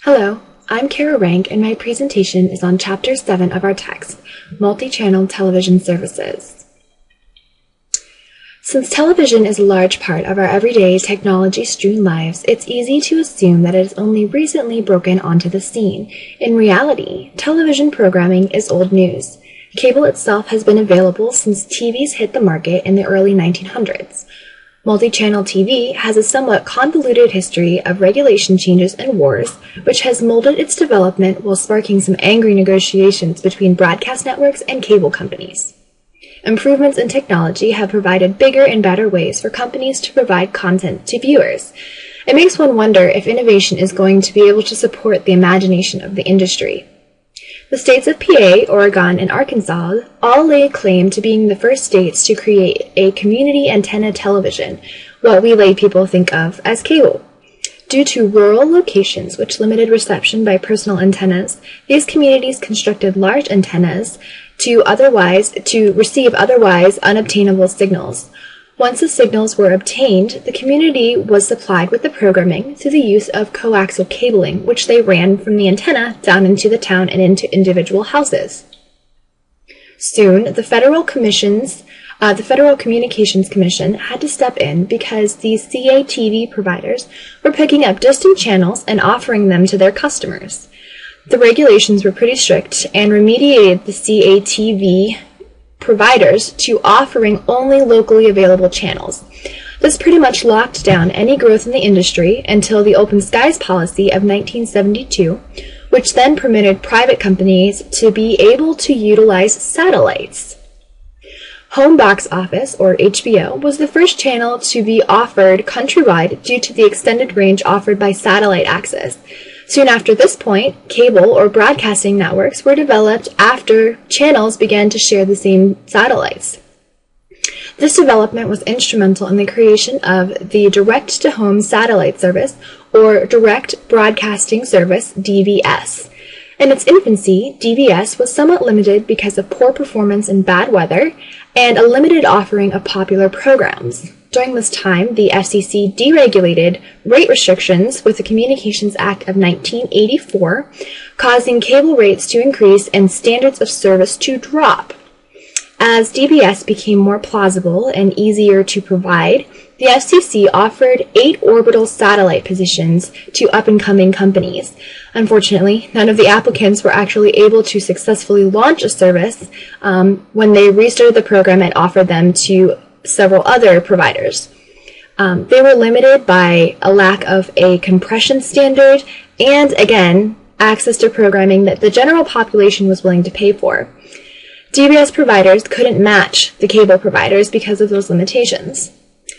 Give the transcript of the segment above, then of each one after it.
Hello, I'm Kara Rank, and my presentation is on Chapter 7 of our text, Multi-Channel Television Services. Since television is a large part of our everyday technology-strewn lives, it's easy to assume that it has only recently broken onto the scene. In reality, television programming is old news. Cable itself has been available since TVs hit the market in the early 1900s. Multi-channel TV has a somewhat convoluted history of regulation changes and wars, which has molded its development while sparking some angry negotiations between broadcast networks and cable companies. Improvements in technology have provided bigger and better ways for companies to provide content to viewers. It makes one wonder if innovation is going to be able to support the imagination of the industry. The states of PA, Oregon, and Arkansas all lay claim to being the first states to create a community antenna television, what we lay people think of as cable. Due to rural locations which limited reception by personal antennas, these communities constructed large antennas to receive otherwise unobtainable signals. Once the signals were obtained, the community was supplied with the programming through the use of coaxial cabling, which they ran from the antenna down into the town and into individual houses. Soon, the Federal Communications Commission had to step in because these CATV providers were picking up distant channels and offering them to their customers. The regulations were pretty strict and remediated the CATV providers to offering only locally available channels. This pretty much locked down any growth in the industry until the Open Skies policy of 1972, which then permitted private companies to be able to utilize satellites. Home Box Office, or HBO, was the first channel to be offered countrywide due to the extended range offered by satellite access. Soon after this point, cable or broadcasting networks were developed after channels began to share the same satellites. This development was instrumental in the creation of the Direct-to-Home Satellite Service, or Direct Broadcasting Service, DBS. In its infancy, DBS was somewhat limited because of poor performance in bad weather and a limited offering of popular programs. During this time, the FCC deregulated rate restrictions with the Communications Act of 1984, causing cable rates to increase and standards of service to drop. As DBS became more plausible and easier to provide, the FCC offered 8 orbital satellite positions to up-and-coming companies. Unfortunately, none of the applicants were actually able to successfully launch a service when they restarted the program and offered them to several other providers. They were limited by a lack of a compression standard and, again, access to programming that the general population was willing to pay for. DBS providers couldn't match the cable providers because of those limitations.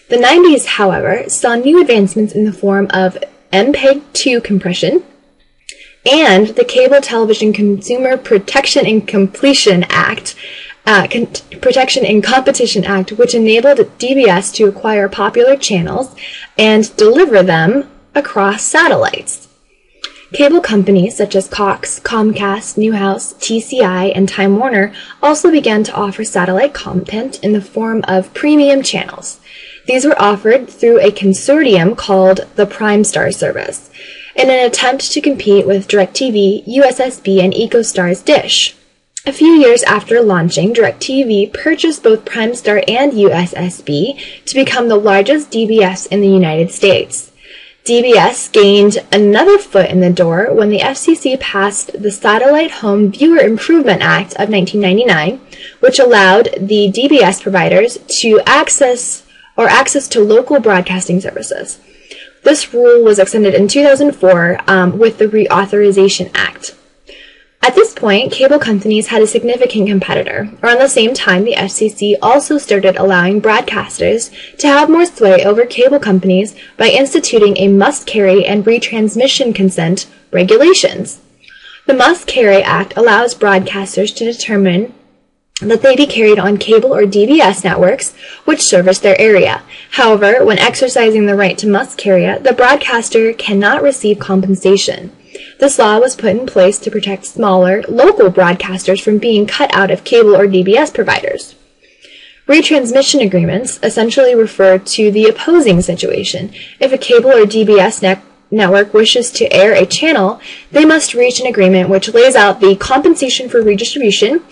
The 90s, however, saw new advancements in the form of MPEG-2 compression and the Cable Television Consumer Protection and Competition Act, which enabled DBS to acquire popular channels and deliver them across satellites. Cable companies such as Cox, Comcast, Newhouse, TCI, and Time Warner also began to offer satellite content in the form of premium channels. These were offered through a consortium called the Primestar service, in an attempt to compete with DirecTV, USSB, and EchoStar's Dish. A few years after launching, DirecTV purchased both Primestar and USSB to become the largest DBS in the United States. DBS gained another foot in the door when the FCC passed the Satellite Home Viewer Improvement Act of 1999, which allowed the DBS providers to access to local broadcasting services. This rule was extended in 2004 with the Reauthorization Act. At this point, cable companies had a significant competitor. Around the same time, the FCC also started allowing broadcasters to have more sway over cable companies by instituting a must-carry and retransmission consent regulations. The Must-Carry Act allows broadcasters to determine that they be carried on cable or DBS networks which service their area. However, when exercising the right to must-carry, the broadcaster cannot receive compensation. This law was put in place to protect smaller, local broadcasters from being cut out of cable or DBS providers. Retransmission agreements essentially refer to the opposing situation. If a cable or DBS network wishes to air a channel, they must reach an agreement which lays out the compensation for redistribution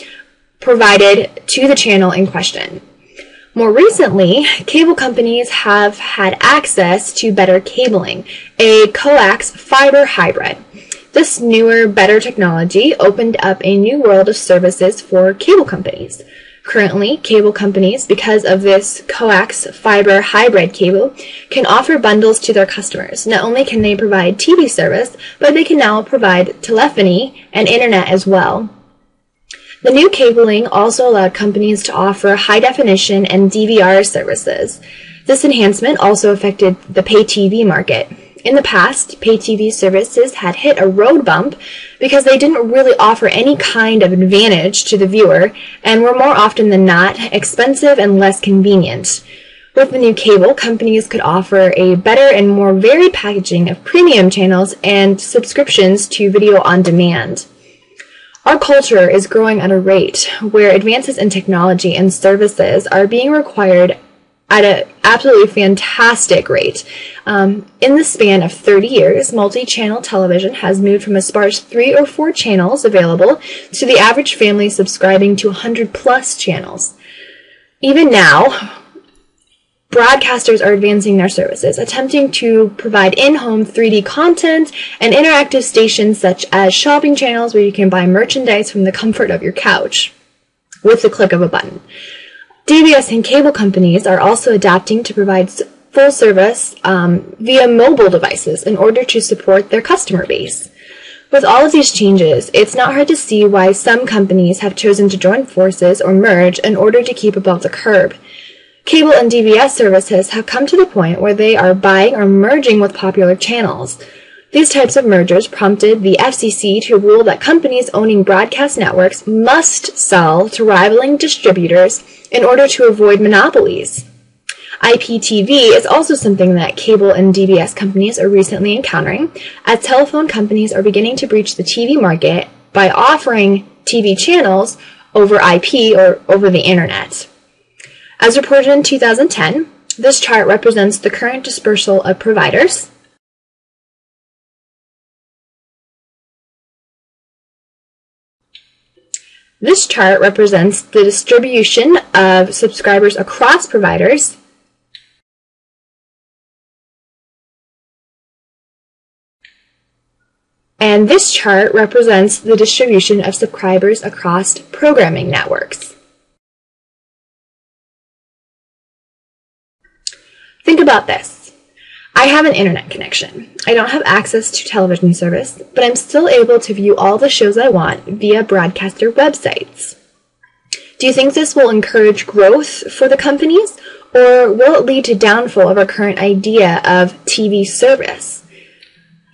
provided to the channel in question. More recently, cable companies have had access to better cabling, a coax fiber hybrid. This newer, better technology opened up a new world of services for cable companies. Currently, cable companies, because of this coax fiber hybrid cable, can offer bundles to their customers. Not only can they provide TV service, but they can now provide telephony and internet as well. The new cabling also allowed companies to offer high-definition and DVR services. This enhancement also affected the pay TV market. In the past, pay TV services had hit a road bump because they didn't really offer any kind of advantage to the viewer and were more often than not expensive and less convenient. With the new cable, companies could offer a better and more varied packaging of premium channels and subscriptions to video on demand. Our culture is growing at a rate where advances in technology and services are being required at an absolutely fantastic rate. In the span of 30 years, multi-channel television has moved from a sparse 3 or 4 channels available to the average family subscribing to 100+ channels. Even now, broadcasters are advancing their services, attempting to provide in-home 3D content and interactive stations such as shopping channels where you can buy merchandise from the comfort of your couch with the click of a button. DBS and cable companies are also adapting to provide full service via mobile devices in order to support their customer base. With all of these changes, it's not hard to see why some companies have chosen to join forces or merge in order to keep above the curve. Cable and DBS services have come to the point where they are buying or merging with popular channels. These types of mergers prompted the FCC to rule that companies owning broadcast networks must sell to rivaling distributors in order to avoid monopolies. IPTV is also something that cable and DBS companies are recently encountering, as telephone companies are beginning to breach the TV market by offering TV channels over IP or over the internet. As reported in 2010, this chart represents the current dispersal of providers. This chart represents the distribution of subscribers across providers. And this chart represents the distribution of subscribers across programming networks. Think about this. I have an internet connection. I don't have access to television service, but I'm still able to view all the shows I want via broadcaster websites. Do you think this will encourage growth for the companies, or will it lead to downfall of our current idea of TV service?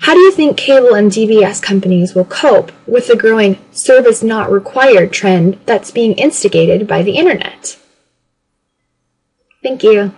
How do you think cable and DBS companies will cope with the growing service not required trend that's being instigated by the internet? Thank you.